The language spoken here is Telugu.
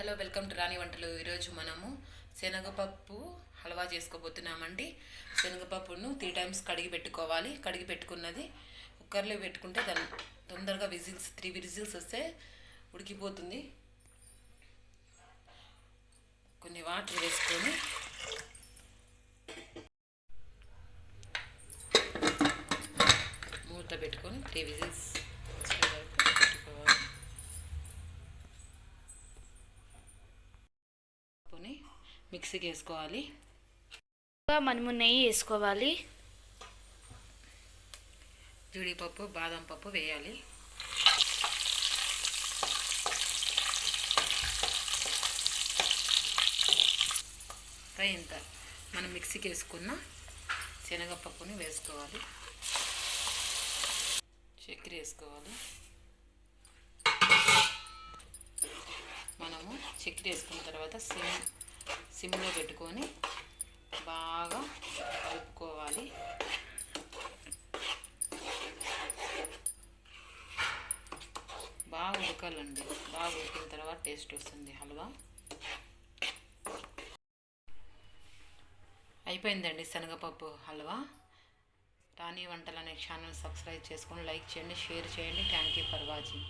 హలో వెల్కమ్ టు రాణి వంటలు. ఈరోజు మనము శనగపప్పు హల్వా చేసుకోబోతున్నామండి. శనగపప్పును 3 టైమ్స్ కడిగి పెట్టుకోవాలి. కడిగి పెట్టుకున్నది కుక్కర్లో పెట్టుకుంటే దాన్ని తొందరగా 3 విజిల్స్ వస్తే ఉడికిపోతుంది. కొన్ని వాటర్ వేసుకొని మూత పెట్టుకొని 3 విజిల్స్ పెట్టుకోవాలి. మిక్సీకి వేసుకోవాలి. మనము నెయ్యి వేసుకోవాలి. జీడిపప్పు బాదం పప్పు వేయాలి. ఇంత మనం మిక్సీకి వేసుకున్న శనగపప్పుని వేసుకోవాలి. చక్కెర వేసుకోవాలి. మనము చక్కెర వేసుకున్న తర్వాత సిమ్లో పెట్టుకొని బాగా కలుపుకోవాలి. బాగా ఉడకాలండి. బాగా ఉడికిన తర్వాత టేస్ట్ వస్తుంది హల్వా. అయిపోయిందండి శనగపప్పు హల్వా. రాణి వంటలు అనే ఛానల్ సబ్స్క్రైబ్ చేసుకొని లైక్ చేయండి, షేర్ చేయండి. Thank you for watching.